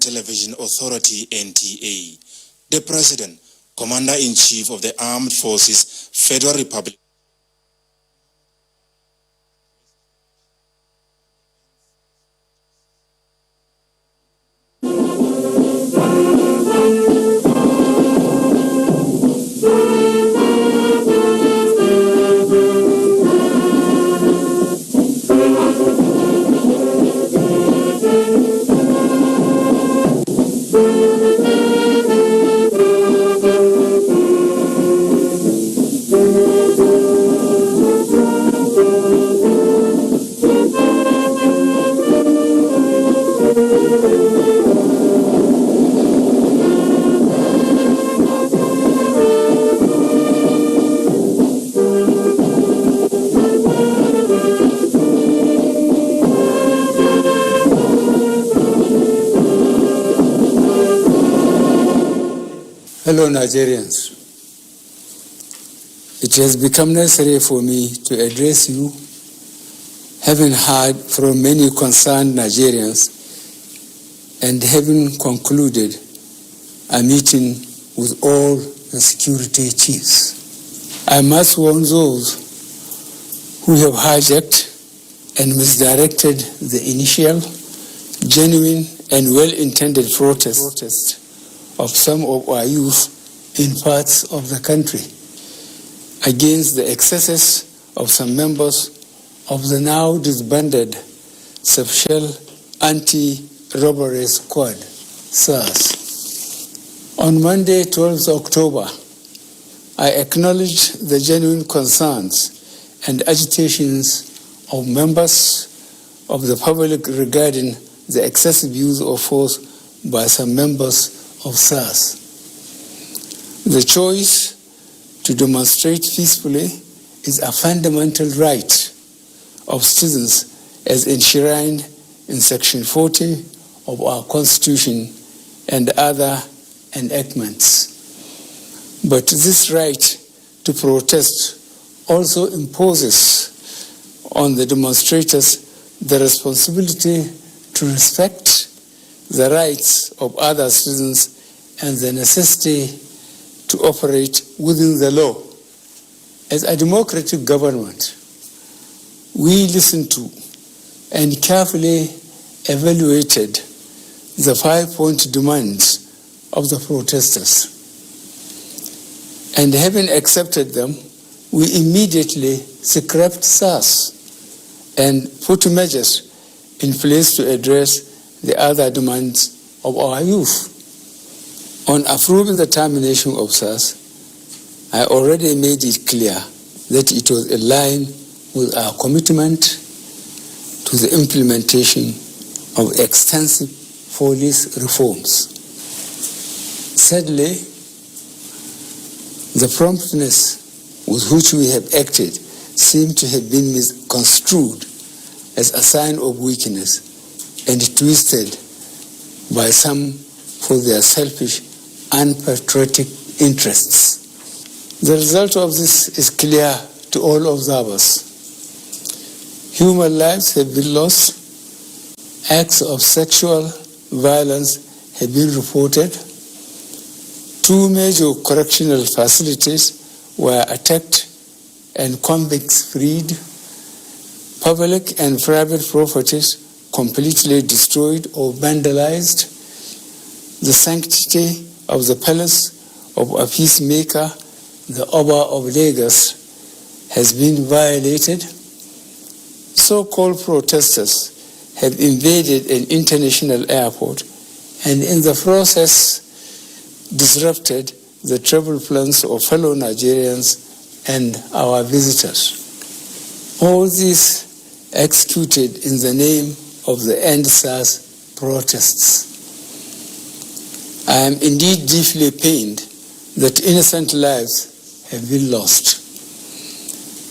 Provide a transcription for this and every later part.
Television Authority, NTA. The President, Commander-in-Chief of the Armed Forces, Federal Republic. Fellow Nigerians, it has become necessary for me to address you, having heard from many concerned Nigerians and having concluded a meeting with all the security chiefs. I must warn those who have hijacked and misdirected the initial, genuine and well-intended protest of some of our youth in parts of the country against the excesses of some members of the now disbanded Special Anti-Robbery Squad, SARS. On Monday, 12th October, I acknowledged the genuine concerns and agitations of members of the public regarding the excessive use of force by some members of SARS. The choice to demonstrate peacefully is a fundamental right of citizens as enshrined in Section 40 of our Constitution and other enactments. But this right to protest also imposes on the demonstrators the responsibility to respect the rights of other citizens and the necessity to operate within the law. As a democratic government, we listened to and carefully evaluated the 5-point demands of the protesters. And having accepted them, we immediately scrapped SARS and put measures in place to address the other demands of our youth. On approving the termination of SARS, I already made it clear that it was in line with our commitment to the implementation of extensive police reforms. Sadly, the promptness with which we have acted seemed to have been misconstrued as a sign of weakness and twisted by some for their selfish, unpatriotic interests. The result of this is clear to all observers. Human lives have been lost, acts of sexual violence have been reported, 2 major correctional facilities were attacked and convicts freed, public and private properties completely destroyed or vandalized, the sanctity of the palace of a peacemaker, the Oba of Lagos, has been violated. So-called protesters have invaded an international airport and in the process disrupted the travel plans of fellow Nigerians and our visitors. All this executed in the name of the ENDSARS protests. I am indeed deeply pained that innocent lives have been lost.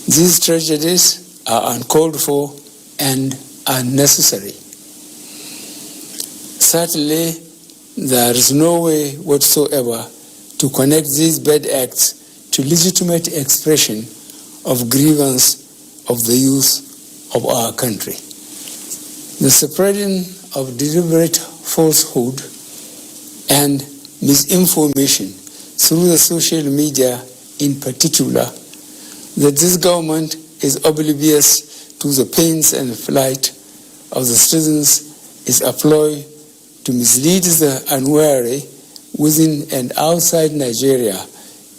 These tragedies are uncalled for and unnecessary. Certainly, there is no way whatsoever to connect these bad acts to legitimate expression of grievance of the youth of our country. The spreading of deliberate falsehood and misinformation through the social media in particular, that this government is oblivious to the pains and plight of the citizens is a ploy to mislead the unwary within and outside Nigeria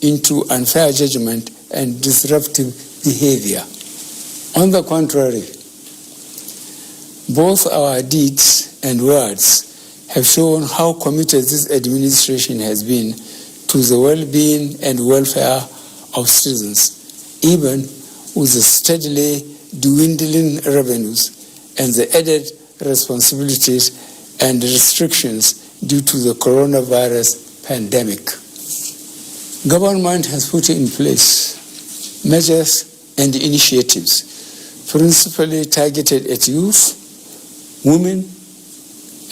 into unfair judgment and disruptive behavior. On the contrary, both our deeds and words have shown how committed this administration has been to the well-being and welfare of citizens, even with the steadily dwindling revenues and the added responsibilities and restrictions due to the coronavirus pandemic. Government has put in place measures and initiatives principally targeted at youth, women,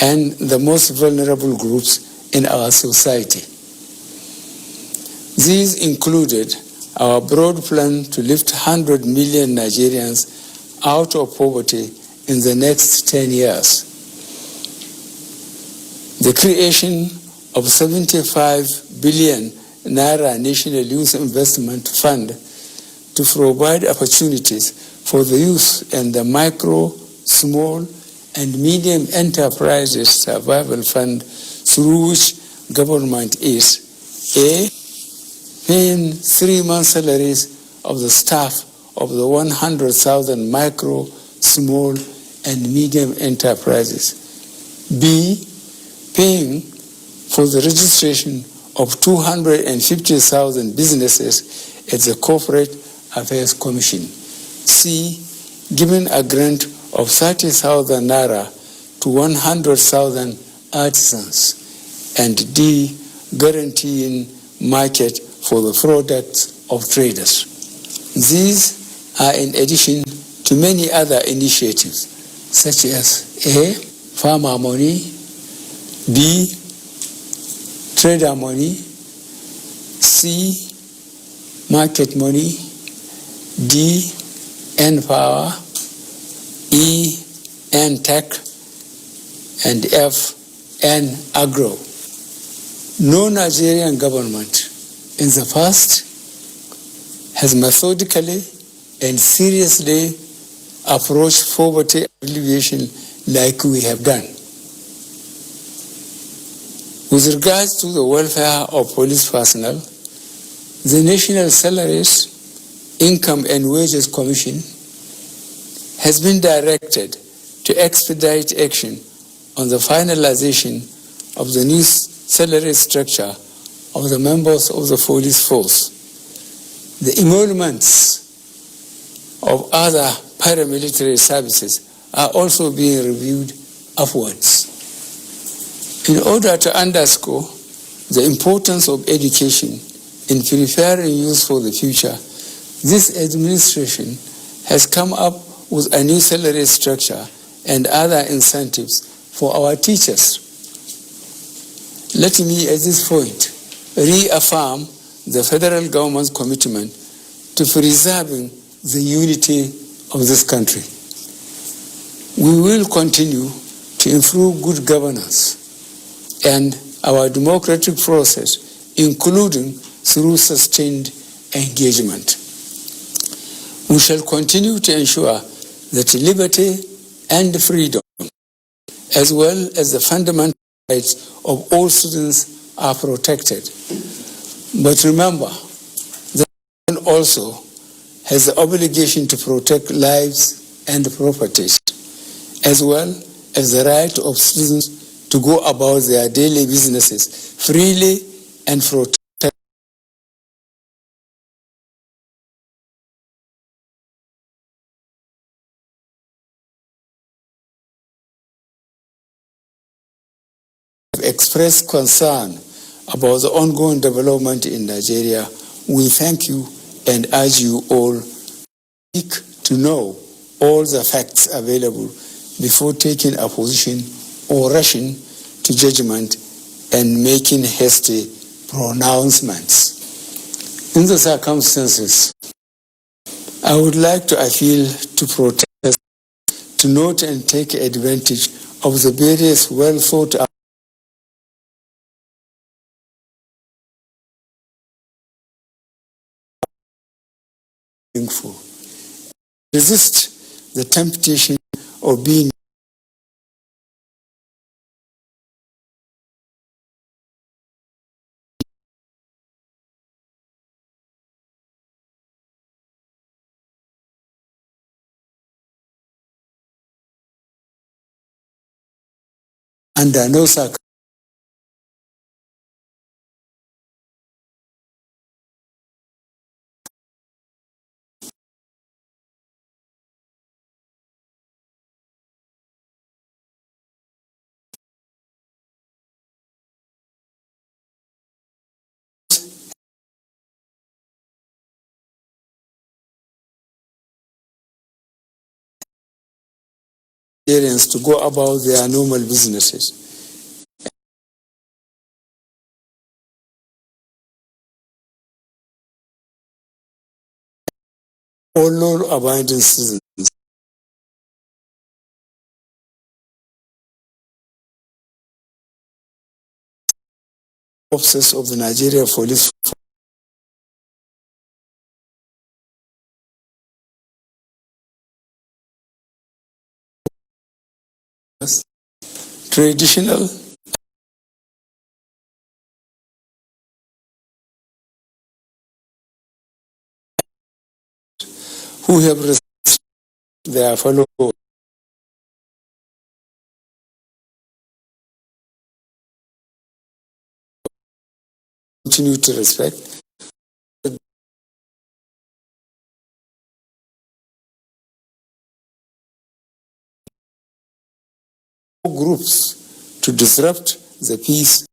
and the most vulnerable groups in our society. These included our broad plan to lift 100 million Nigerians out of poverty in the next 10 years. The creation of 75 billion Naira National Youth Investment Fund to provide opportunities for the youth and the micro, small, and medium enterprises survival fund, through which government is A, paying 3 months' salaries of the staff of the 100,000 micro, small, and medium enterprises. B, paying for the registration of 250,000 businesses at the Corporate Affairs Commission. C, giving a grant of 30,000 Naira to 100,000 artisans. And D, guaranteeing market for the products of traders. These are in addition to many other initiatives, such as A, farmer money, B, trader money, C, market money, D, N-Power, E, N-Tech, and F, N-Agro. No Nigerian government in the past has methodically and seriously approached poverty alleviation like we have done. With regards to the welfare of police personnel, the National Salaries, Income and Wages Commission has been directed to expedite action on the finalization of the new salary structure of the members of the police force. The emoluments of other paramilitary services are also being reviewed upwards. In order to underscore the importance of education in preparing youth for the future, this administration has come up with a new salary structure and other incentives for our teachers. Let me at this point reaffirm the federal government's commitment to preserving the unity of this country. We will continue to improve good governance and our democratic process, including through sustained engagement. We shall continue to ensure that liberty and freedom, as well as the fundamental rights of all students, are protected. But remember, the government also has the obligation to protect lives and properties, as well as the right of citizens to go about their daily businesses freely and protect expressed concern about the ongoing development in Nigeria. We thank you and urge you all to know all the facts available before taking a position or rushing to judgment and making hasty pronouncements. In the circumstances, I would like to appeal to protesters to note and take advantage of the various well thought out resist the temptation of being under no circumstances to go about their normal businesses. All law-abiding citizens officers of the Nigeria Police Force, traditional who have respected their fellow continue to respect groups to disrupt the peace